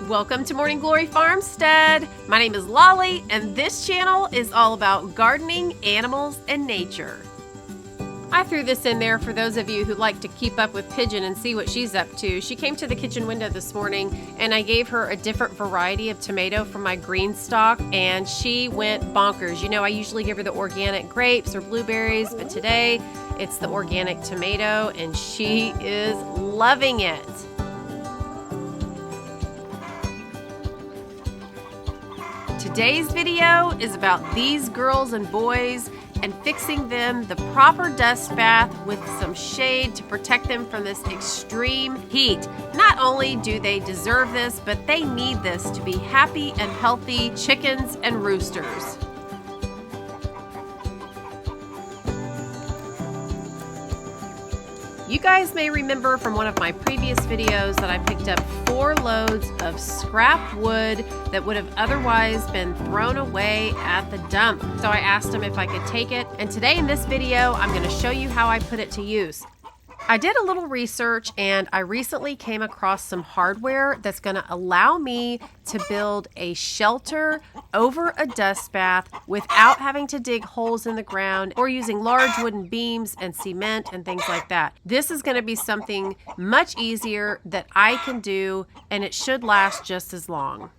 Welcome to Morning Glory Farmstead. My name is Lolly, and this channel is all about gardening, animals, and nature. I threw this in there for those of you who like to keep up with Pigeon and see what she's up to. She came to the kitchen window this morning, and I gave her a different variety of tomato from my green stock, and she went bonkers. You know, I usually give her the organic grapes or blueberries, but today it's the organic tomato, and she is loving it. Today's video is about these girls and boys and fixing them the proper dust bath with some shade to protect them from this extreme heat. Not only do they deserve this, but they need this to be happy and healthy chickens and roosters. You guys may remember from one of my previous videos that I picked up 4 loads of scrap wood that would have otherwise been thrown away at the dump. So I asked them if I could take it, and today in this video I'm going to show you how I put it to use. I did a little research and I recently came across some hardware that's going to allow me to build a shelter over a dust bath without having to dig holes in the ground or using large wooden beams and cement and things like that. This is going to be something much easier that I can do, and it should last just as long.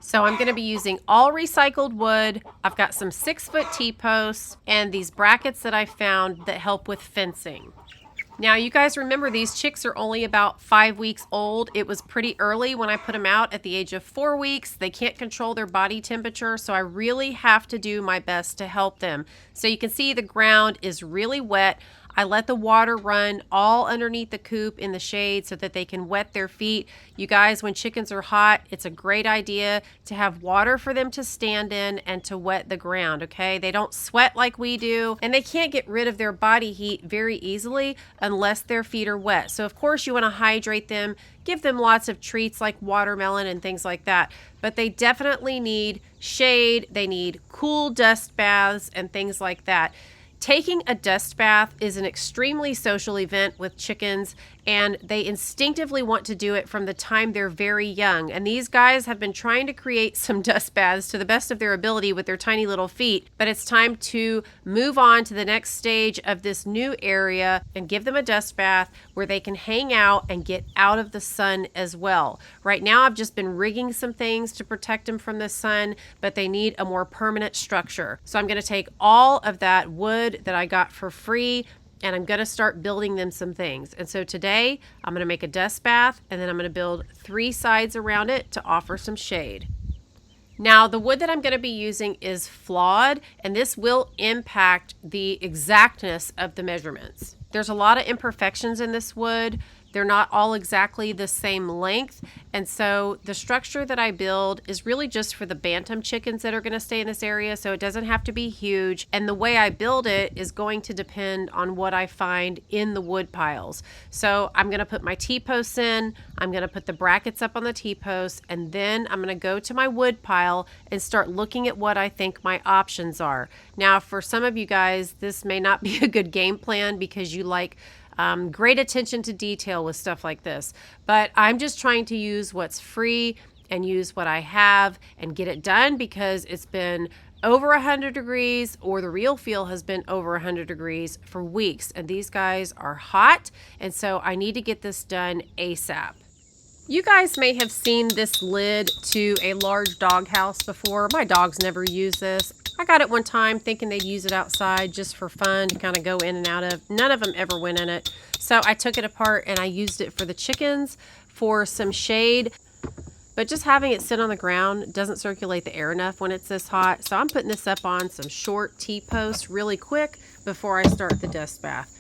So I'm going to be using all recycled wood. I've got some 6-foot T-posts and these brackets that I found that help with fencing. Now, you guys remember these chicks are only about 5 weeks old. It was pretty early when I put them out at the age of 4 weeks. They can't control their body temperature, so I really have to do my best to help them. So you can see the ground is really wet. I let the water run all underneath the coop in the shade so that they can wet their feet. You guys, when chickens are hot, it's a great idea to have water for them to stand in and to wet the ground, okay? They don't sweat like we do, and they can't get rid of their body heat very easily unless their feet are wet. So of course you want to hydrate them, give them lots of treats like watermelon and things like that. But they definitely need shade, they need cool dust baths and things like that. Taking a dust bath is an extremely social event with chickens, and they instinctively want to do it from the time they're very young. And these guys have been trying to create some dust baths to the best of their ability with their tiny little feet, but it's time to move on to the next stage of this new area and give them a dust bath where they can hang out and get out of the sun as well. Right now I've just been rigging some things to protect them from the sun, but they need a more permanent structure. So I'm going to take all of that wood that I got for free, and I'm going to start building them some things. And so today I'm going to make a dust bath, and then I'm going to build 3 sides around it to offer some shade. Now, the wood that I'm going to be using is flawed, and this will impact the exactness of the measurements. There's a lot of imperfections in this wood. They're not all exactly the same length, and so the structure that I build is really just for the bantam chickens that are going to stay in this area, so it doesn't have to be huge, and the way I build it is going to depend on what I find in the wood piles. So I'm going to put my T-posts in, I'm going to put the brackets up on the T-posts, and then I'm going to go to my wood pile and start looking at what I think my options are. Now, for some of you guys, this may not be a good game plan because you like great attention to detail with stuff like this, but I'm just trying to use what's free and use what I have and get it done because it's been over 100 degrees, or the real feel has been over 100 degrees for weeks, and these guys are hot, and so I need to get this done ASAP. You guys may have seen this lid to a large dog house before. My dogs never use this. I got it one time thinking they'd use it outside just for fun to kind of go in and out of. None of them ever went in it. So I took it apart and I used it for the chickens for some shade. But just having it sit on the ground doesn't circulate the air enough when it's this hot. So I'm putting this up on some short T-posts really quick before I start the dust bath.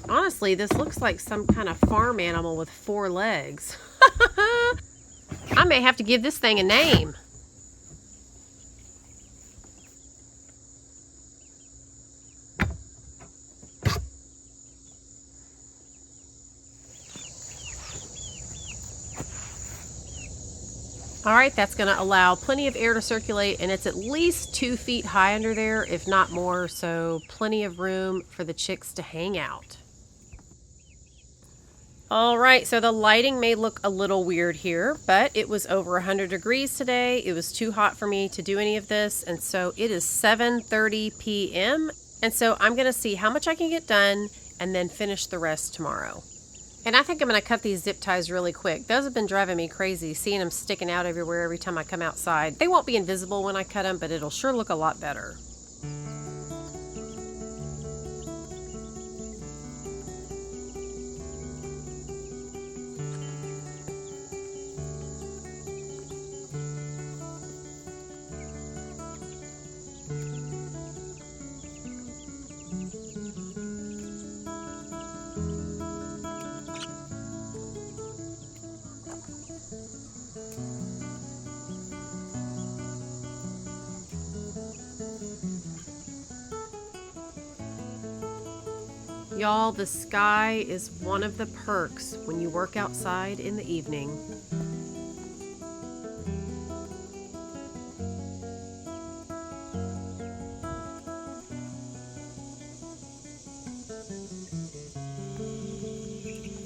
Honestly, this looks like some kind of farm animal with 4 legs. I may have to give this thing a name. All right, that's going to allow plenty of air to circulate, and it's at least 2 feet high under there, if not more, so plenty of room for the chicks to hang out. All right, so the lighting may look a little weird here, but it was over 100 degrees today. It was too hot for me to do any of this, and so it is 7:30 p.m. And so I'm gonna see how much I can get done and then finish the rest tomorrow. And I think I'm gonna cut these zip ties really quick. Those have been driving me crazy, seeing them sticking out everywhere every time I come outside. They won't be invisible when I cut them, but it'll sure look a lot better. Y'all, the sky is one of the perks when you work outside in the evening.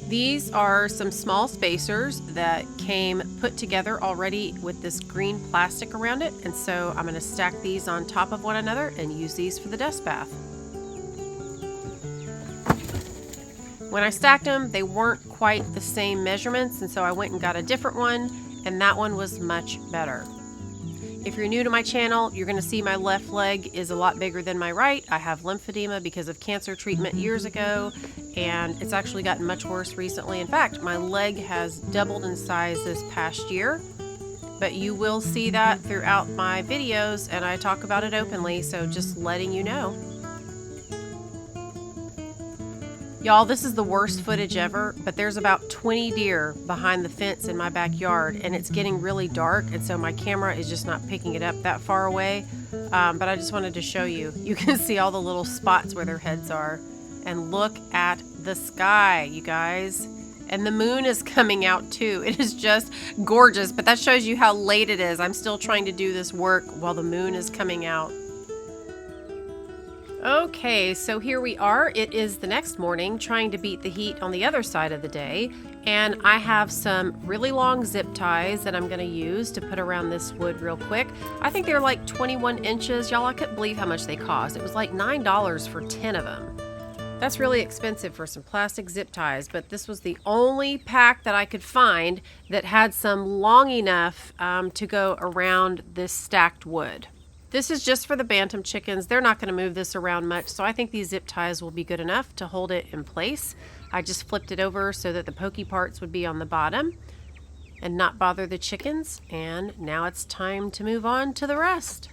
These are some small spacers that came put together already with this green plastic around it, and so I'm going to stack these on top of one another and use these for the dust bath. When I stacked them, they weren't quite the same measurements, and so I went and got a different one, and that one was much better. If you're new to my channel, you're going to see my left leg is a lot bigger than my right. I have lymphedema because of cancer treatment years ago, and it's actually gotten much worse recently. In fact, my leg has doubled in size this past year, but you will see that throughout my videos, and I talk about it openly, so just letting you know. Y'all, this is the worst footage ever, but there's about 20 deer behind the fence in my backyard, and it's getting really dark, and so my camera is just not picking it up that far away. But I just wanted to show you. You can see all the little spots where their heads are. And look at the sky, you guys. And the moon is coming out too. It is just gorgeous, but that shows you how late it is. I'm still trying to do this work while the moon is coming out. Okay, so here we are. It is the next morning, trying to beat the heat on the other side of the day, and I have some really long zip ties that I'm going to use to put around this wood real quick. I think they're like 21 inches. Y'all, I couldn't believe how much they cost. It was like $9 for 10 of them. That's really expensive for some plastic zip ties, but this was the only pack that I could find that had some long enough to go around this stacked wood. This is just for the bantam chickens. They're not going to move this around much, so I think these zip ties will be good enough to hold it in place. I just flipped it over so that the pokey parts would be on the bottom and not bother the chickens. And now it's time to move on to the rest.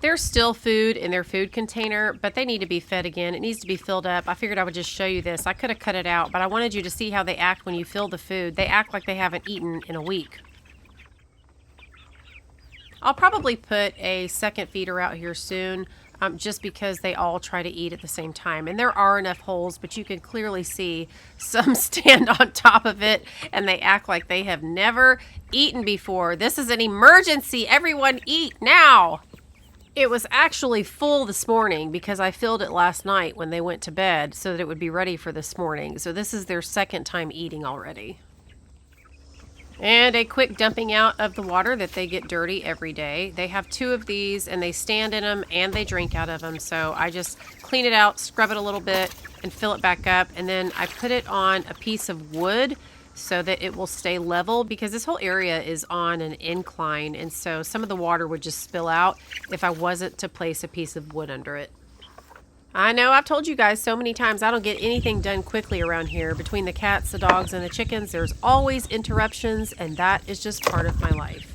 There's still food in their food container, but they need to be fed again. It needs to be filled up. I figured I would just show you this. I could have cut it out, but I wanted you to see how they act when you fill the food. They act like they haven't eaten in a week. I'll probably put a second feeder out here soon, just because they all try to eat at the same time. And there are enough holes, but you can clearly see some stand on top of it, and they act like they have never eaten before. This is an emergency. Everyone eat now. It was actually full this morning because I filled it last night when they went to bed so that it would be ready for this morning. So this is their second time eating already. And a quick dumping out of the water that they get dirty every day. They have 2 of these, and they stand in them and they drink out of them. So I just clean it out, scrub it a little bit, and fill it back up. And then I put it on a piece of wood so that it will stay level, because this whole area is on an incline, and so some of the water would just spill out if I wasn't to place a piece of wood under it. I know I've told you guys so many times I don't get anything done quickly around here. Between the cats, the dogs, and the chickens, there's always interruptions, and that is just part of my life.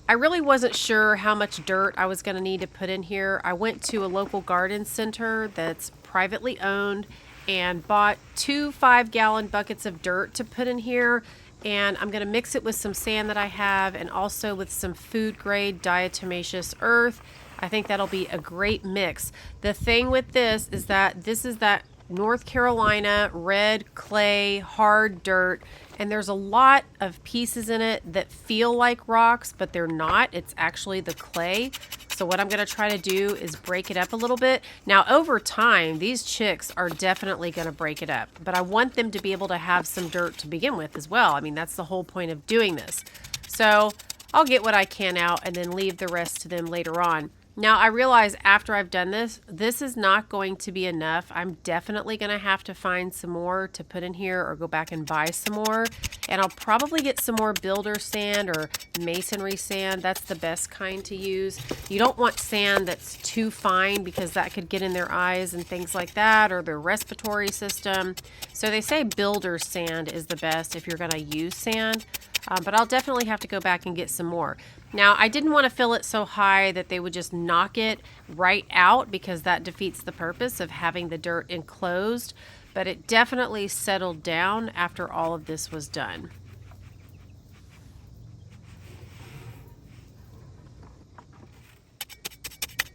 I really wasn't sure how much dirt I was going to need to put in here. I went to a local garden center that's privately owned and bought 2 5-gallon buckets of dirt to put in here, and I'm going to mix it with some sand that I have and also with some food grade diatomaceous earth. I think that'll be a great mix. The thing with this is that North Carolina red clay hard dirt, and there's a lot of pieces in it that feel like rocks, but they're not. It's actually the clay. So what I'm going to try to do is break it up a little bit. Now over time, these chicks are definitely going to break it up, but I want them to be able to have some dirt to begin with as well. I mean, that's the whole point of doing this. So I'll get what I can out and then leave the rest to them later on. Now I realize after I've done this, this is not going to be enough. I'm definitely going to have to find some more to put in here or go back and buy some more. And I'll probably get some more builder sand or masonry sand. That's the best kind to use. You don't want sand that's too fine because that could get in their eyes and things like that, or their respiratory system. So they say builder sand is the best if you're going to use sand. But I'll definitely have to go back and get some more. Now, I didn't want to fill it so high that they would just knock it right out because that defeats the purpose of having the dirt enclosed. But it definitely settled down after all of this was done.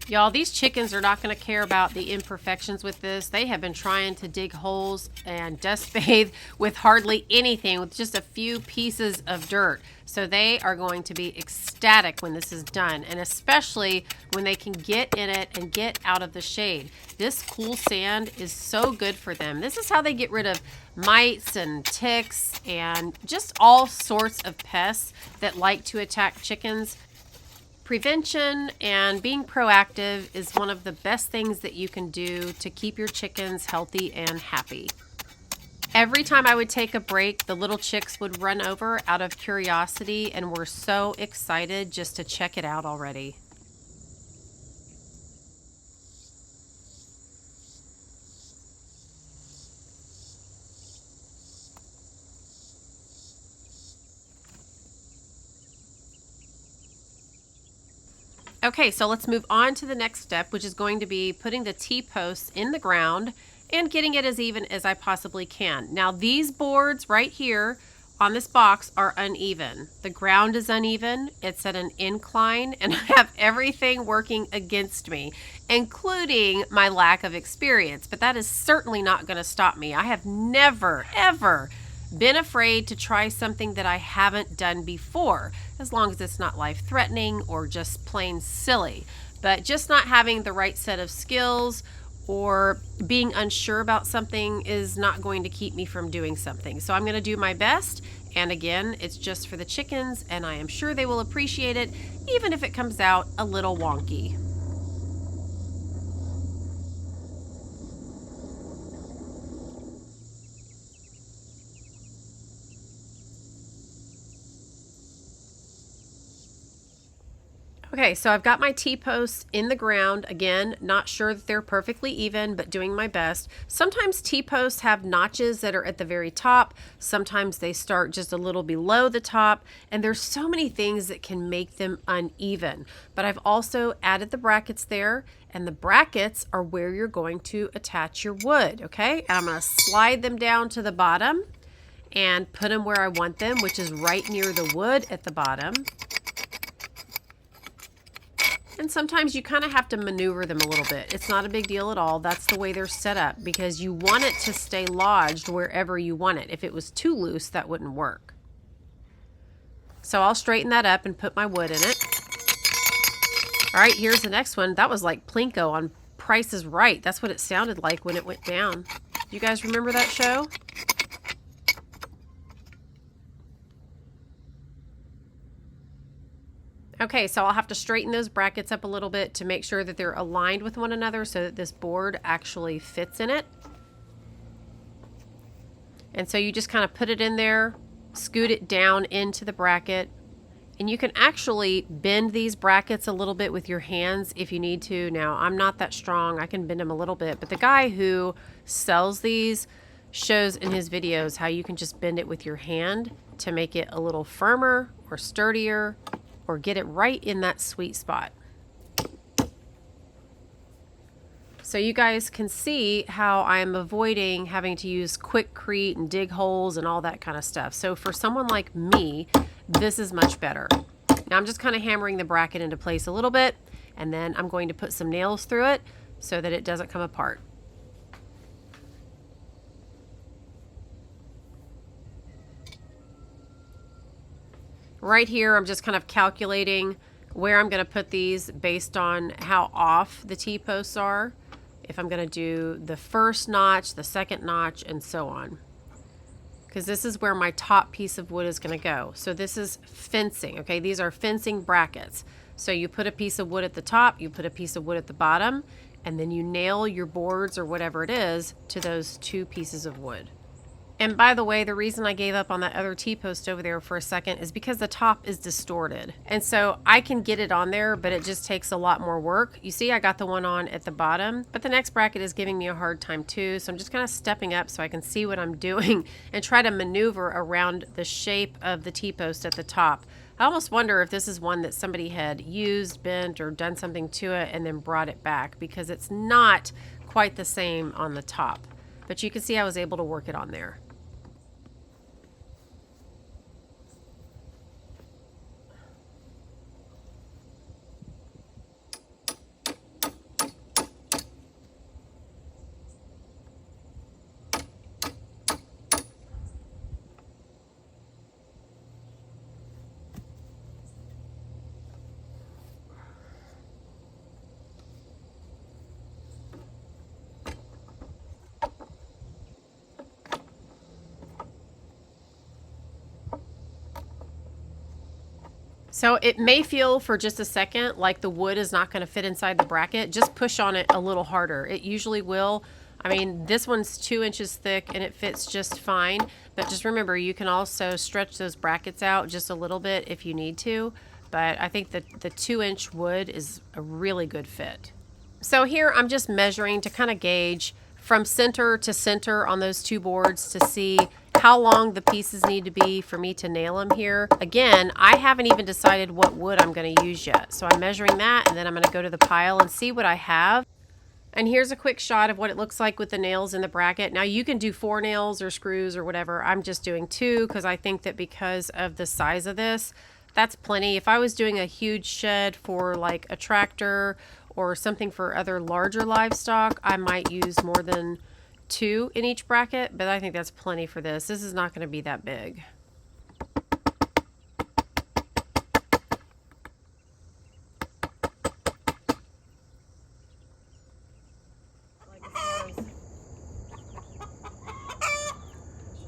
Y'all, these chickens are not going to care about the imperfections with this. They have been trying to dig holes and dust bathe with hardly anything, with just a few pieces of dirt. So they are going to be ecstatic when this is done, and especially when they can get in it and get out of the shade. This cool sand is so good for them. This is how they get rid of mites and ticks and just all sorts of pests that like to attack chickens. Prevention and being proactive is one of the best things that you can do to keep your chickens healthy and happy. Every time I would take a break, the little chicks would run over out of curiosity and were so excited just to check it out already. Okay, so let's move on to the next step, which is going to be putting the T-posts in the ground and getting it as even as I possibly can. Now, these boards right here on this box are uneven. The ground is uneven, it's at an incline, and I have everything working against me, including my lack of experience. But that is certainly not going to stop me. I have never, ever been afraid to try something that I haven't done before, as long as it's not life-threatening or just plain silly. But just not having the right set of skills or being unsure about something is not going to keep me from doing something. So I'm going to do my best, and again, it's just for the chickens, and I am sure they will appreciate it, even if it comes out a little wonky. Okay, so I've got my T-posts in the ground. Again, not sure that they're perfectly even, but doing my best. Sometimes T-posts have notches that are at the very top. Sometimes they start just a little below the top, and there's so many things that can make them uneven. But I've also added the brackets there, and the brackets are where you're going to attach your wood, okay? And I'm going to slide them down to the bottom and put them where I want them, which is right near the wood at the bottom. And sometimes you kind of have to maneuver them a little bit. It's not a big deal at all. That's the way they're set up because you want it to stay lodged wherever you want it. If it was too loose, that wouldn't work. So I'll straighten that up and put my wood in it. All right, here's the next one. That was like Plinko on Price is Right. That's what it sounded like when it went down. You guys remember that show? Okay, so I'll have to straighten those brackets up a little bit to make sure that they're aligned with one another so that this board actually fits in it. And so you just kind of put it in there, scoot it down into the bracket, and you can actually bend these brackets a little bit with your hands if you need to. Now, I'm not that strong. I can bend them a little bit, but the guy who sells these shows in his videos how you can just bend it with your hand to make it a little firmer or sturdier, or get it right in that sweet spot. So you guys can see how I'm avoiding having to use Quickcrete and dig holes and all that kind of stuff. So for someone like me, this is much better. Now I'm just kind of hammering the bracket into place a little bit, and then I'm going to put some nails through it so that it doesn't come apart. Right here, I'm just kind of calculating where I'm going to put these based on how off the T-posts are. If I'm going to do the first notch, the second notch, and so on. Because this is where my top piece of wood is going to go. So this is fencing, okay? These are fencing brackets. So you put a piece of wood at the top, you put a piece of wood at the bottom, and then you nail your boards or whatever it is to those two pieces of wood. And by the way, the reason I gave up on that other T-post over there for a second is because the top is distorted. And so I can get it on there, but it just takes a lot more work. You see, I got the one on at the bottom, but the next bracket is giving me a hard time too. So I'm just kind of stepping up so I can see what I'm doing and try to maneuver around the shape of the T-post at the top. I almost wonder if this is one that somebody had used, bent, or done something to it and then brought it back, because it's not quite the same on the top. But you can see I was able to work it on there. So it may feel for just a second like the wood is not going to fit inside the bracket. Just push on it a little harder. It usually will. I mean, this one's 2 inches thick and it fits just fine. But just remember, you can also stretch those brackets out just a little bit if you need to. But I think that the 2-inch wood is a really good fit. So here I'm just measuring to kind of gauge from center to center on those two boards to see how long the pieces need to be for me to nail them here. Again, I haven't even decided what wood I'm going to use yet. So I'm measuring that, and then I'm going to go to the pile and see what I have. And here's a quick shot of what it looks like with the nails in the bracket. Now you can do 4 nails or screws or whatever. I'm just doing 2 because I think that because of the size of this, that's plenty. If I was doing a huge shed for like a tractor or something for other larger livestock, I might use more than 2 in each bracket, but I think that's plenty for this. This is not going to be that big.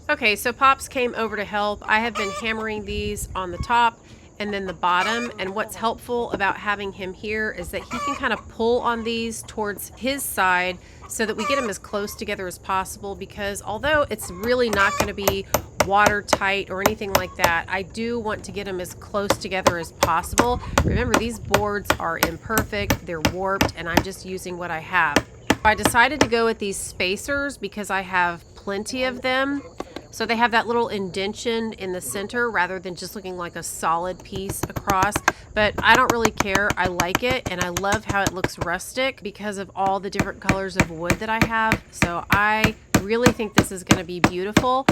Okay, so Pops came over to help. I have been hammering these on the top and then the bottom, and what's helpful about having him here is that he can kind of pull on these towards his side so that we get them as close together as possible, because although it's really not going to be watertight or anything like that, I do want to get them as close together as possible. Remember, these boards are imperfect, they're warped, and I'm just using what I have. I decided to go with these spacers because I have plenty of them. So they have that little indention in the center rather than just looking like a solid piece across. But I don't really care. I like it, and I love how it looks rustic because of all the different colors of wood that I have. So I really think this is going to be beautiful.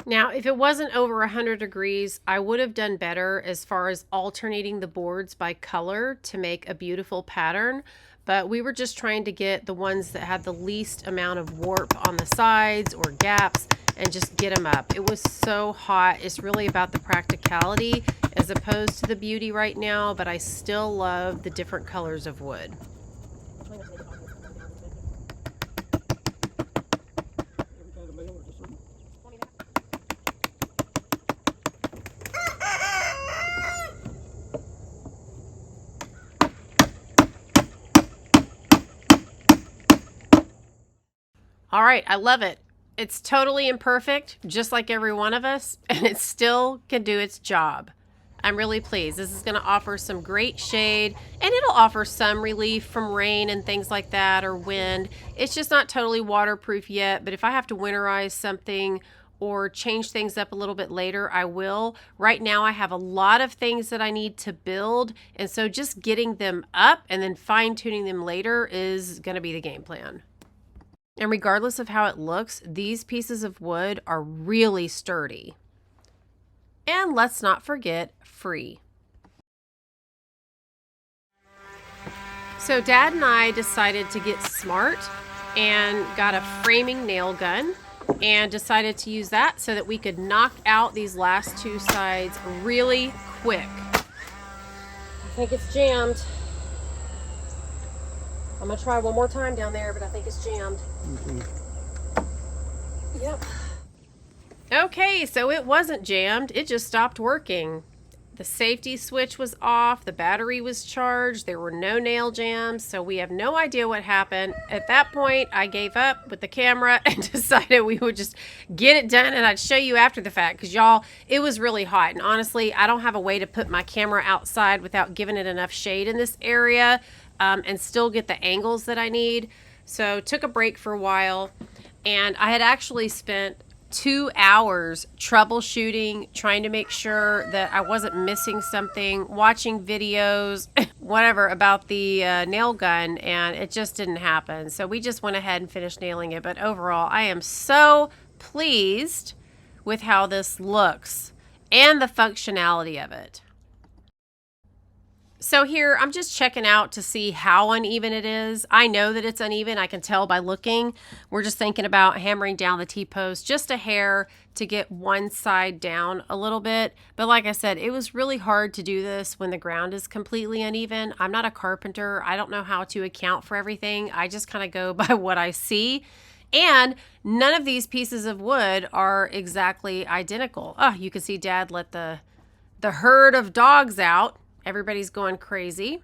Now, if it wasn't over 100 degrees, I would have done better as far as alternating the boards by color to make a beautiful pattern. But we were just trying to get the ones that had the least amount of warp on the sides or gaps and just get them up. It was so hot. It's really about the practicality as opposed to the beauty right now, but I still love the different colors of wood. All right, I love it. It's totally imperfect, just like every one of us, and it still can do its job. I'm really pleased. This is going to offer some great shade, and it'll offer some relief from rain and things like that, or wind. It's just not totally waterproof yet, but if I have to winterize something or change things up a little bit later, I will. Right now, I have a lot of things that I need to build, and so just getting them up and then fine-tuning them later is going to be the game plan. And regardless of how it looks, these pieces of wood are really sturdy. And let's not forget, free. So Dad and I decided to get smart and got a framing nail gun and decided to use that so that we could knock out these last 2 sides really quick. I think it's jammed. I'm gonna try one more time down there, but I think it's jammed. Yep. Okay, so it wasn't jammed. It just stopped working. The safety switch was off, the battery was charged, there were no nail jams, so we have no idea what happened. At that point, I gave up with the camera and decided we would just get it done, and I'd show you after the fact, because y'all, it was really hot, and honestly, I don't have a way to put my camera outside without giving it enough shade in this area and still get the angles that I need. So took a break for a while, and I had actually spent 2 hours troubleshooting, trying to make sure that I wasn't missing something, watching videos, whatever, about the nail gun, and it just didn't happen. So we just went ahead and finished nailing it. But overall, I am so pleased with how this looks and the functionality of it. So here, I'm just checking out to see how uneven it is. I know that it's uneven. I can tell by looking. We're just thinking about hammering down the T-post just a hair to get one side down a little bit. But like I said, it was really hard to do this when the ground is completely uneven. I'm not a carpenter. I don't know how to account for everything. I just kind of go by what I see. And none of these pieces of wood are exactly identical. Oh, you can see Dad let the herd of dogs out. Everybody's going crazy.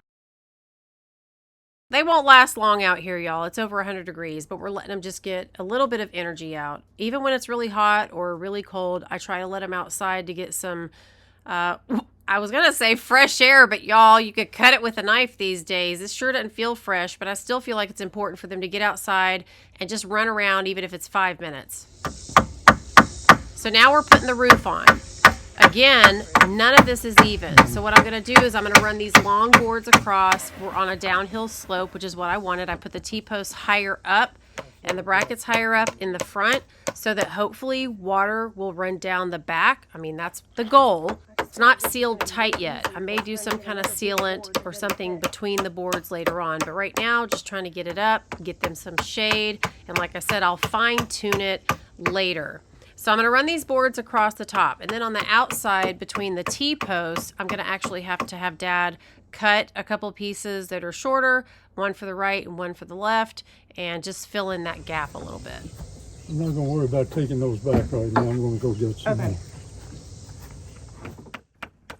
They won't last long out here, y'all. It's over 100 degrees, but we're letting them just get a little bit of energy out. Even when it's really hot or really cold, I try to let them outside to get some, I was going to say fresh air, but y'all, you could cut it with a knife these days. It sure doesn't feel fresh, but I still feel like it's important for them to get outside and just run around, even if it's 5 minutes. So now we're putting the roof on. Again, none of this is even. So what I'm going to do is I'm going to run these long boards across. We're on a downhill slope, which is what I wanted. I put the T-posts higher up and the brackets higher up in the front so that hopefully water will run down the back. I mean, that's the goal. It's not sealed tight yet. I may do some kind of sealant or something between the boards later on. But right now, just trying to get it up, get them some shade. And like I said, I'll fine tune it later. So I'm going to run these boards across the top, and then on the outside between the T-posts, I'm going to actually have to have Dad cut a couple pieces that are shorter, one for the right and one for the left, and just fill in that gap a little bit. I'm not going to worry about taking those back right now. I'm going to go get some more.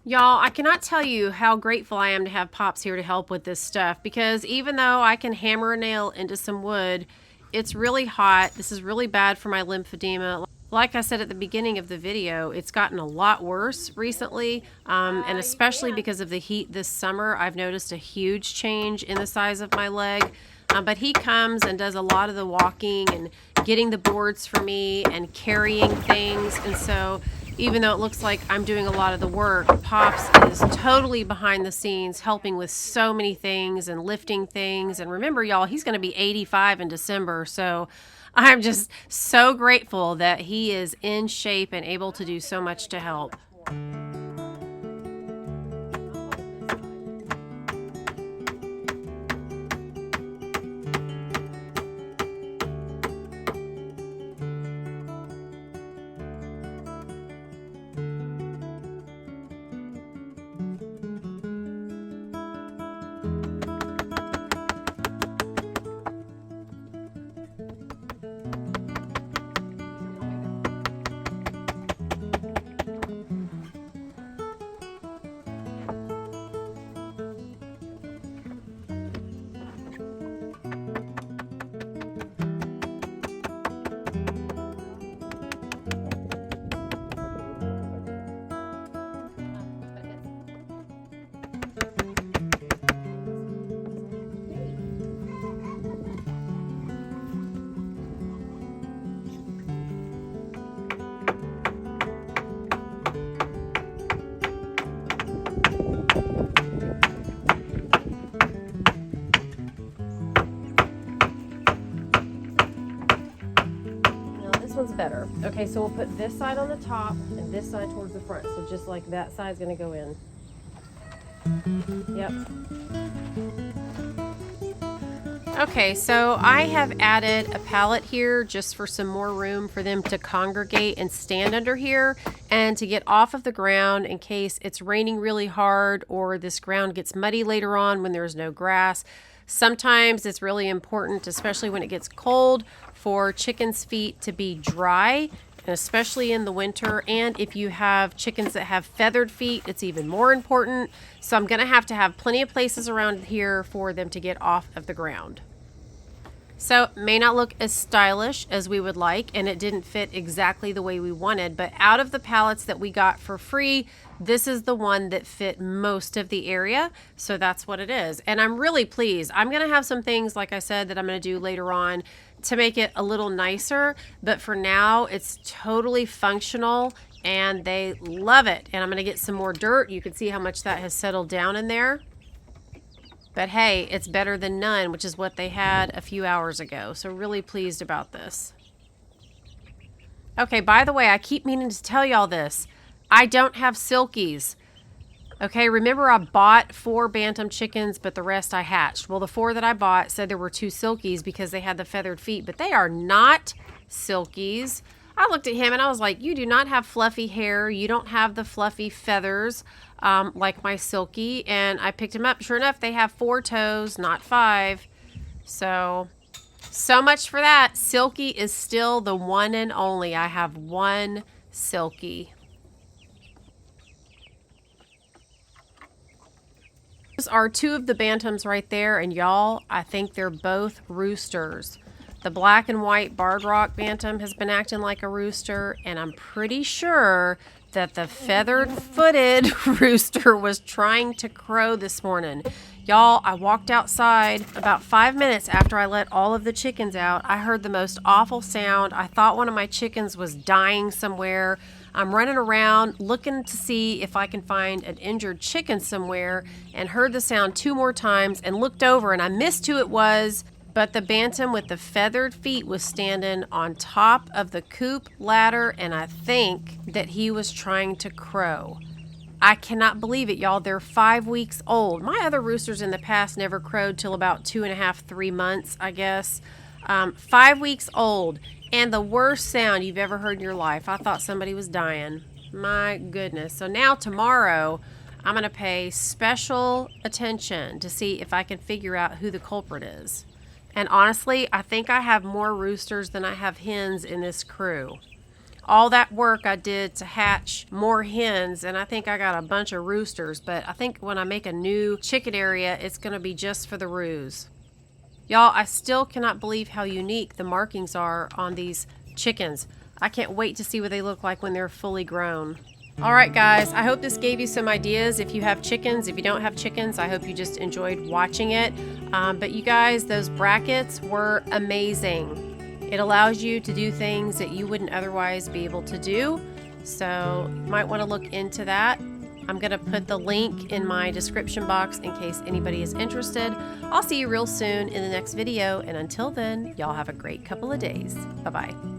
Y'all, I cannot tell you how grateful I am to have Pops here to help with this stuff, because even though I can hammer a nail into some wood, it's really hot. This is really bad for my lymphedema. Like I said at the beginning of the video, it's gotten a lot worse recently, and especially because of the heat this summer, I've noticed a huge change in the size of my leg. But he comes and does a lot of the walking and getting the boards for me and carrying things. And so even though it looks like I'm doing a lot of the work, Pops is totally behind the scenes helping with so many things and lifting things. And remember, y'all, he's going to be 85 in December, so I'm just so grateful that he is in shape and able to do so much to help. One's better. Okay, so we'll put this side on the top and this side towards the front. So just like that side's gonna go in. Yep. Okay, so I have added a pallet here just for some more room for them to congregate and stand under here. and to get off of the ground in case it's raining really hard or this ground gets muddy later on when there's no grass. Sometimes it's really important, especially when it gets cold, for chickens' feet to be dry, and especially in the winter. And if you have chickens that have feathered feet, it's even more important. So I'm going to have plenty of places around here for them to get off of the ground. So it may not look as stylish as we would like, and it didn't fit exactly the way we wanted, but out of the pallets that we got for free, this is the one that fit most of the area. So that's what it is. And I'm really pleased. I'm going to have some things, like I said, that I'm going to do later on to make it a little nicer, but for now it's totally functional and they love it. And I'm going to get some more dirt. You can see how much that has settled down in there. But hey, it's better than none, which is what they had a few hours ago. So really pleased about this. Okay, by the way, I keep meaning to tell y'all this. I don't have silkies. Okay, remember I bought 4 bantam chickens, but the rest I hatched. Well, the 4 that I bought said there were 2 silkies because they had the feathered feet, but they are not silkies. I looked at him and I was like, you do not have fluffy hair. You don't have the fluffy feathers like my silky. And I picked him up. Sure enough, they have 4 toes, not 5. So much for that. Silky is still the one and only. I have 1 silky. Those are 2 of the bantams right there. And y'all, I think they're both roosters. The black and white barred rock bantam has been acting like a rooster, and I'm pretty sure that the feathered-footed rooster was trying to crow this morning. Y'all, I walked outside about 5 minutes after I let all of the chickens out. I heard the most awful sound. I thought one of my chickens was dying somewhere. I'm running around looking to see if I can find an injured chicken somewhere, and heard the sound 2 more times and looked over, and I missed who it was. But the bantam with the feathered feet was standing on top of the coop ladder, and I think that he was trying to crow. I cannot believe it, y'all. They're 5 weeks old. My other roosters in the past never crowed till about 2.5, 3 months, I guess. 5 weeks old, and the worst sound you've ever heard in your life. I thought somebody was dying. My goodness. So now tomorrow, I'm going to pay special attention to see if I can figure out who the culprit is. And honestly, I think I have more roosters than I have hens in this crew. All that work I did to hatch more hens, and I think I got a bunch of roosters, but I think when I make a new chicken area, it's going to be just for the roos. Y'all, I still cannot believe how unique the markings are on these chickens. I can't wait to see what they look like when they're fully grown. Alright guys, I hope this gave you some ideas if you have chickens. If you don't have chickens, I hope you just enjoyed watching it. But you guys, those brackets were amazing. It allows you to do things that you wouldn't otherwise be able to do. So you might want to look into that. I'm going to put the link in my description box in case anybody is interested. I'll see you real soon in the next video. And until then, y'all have a great couple of days. Bye-bye.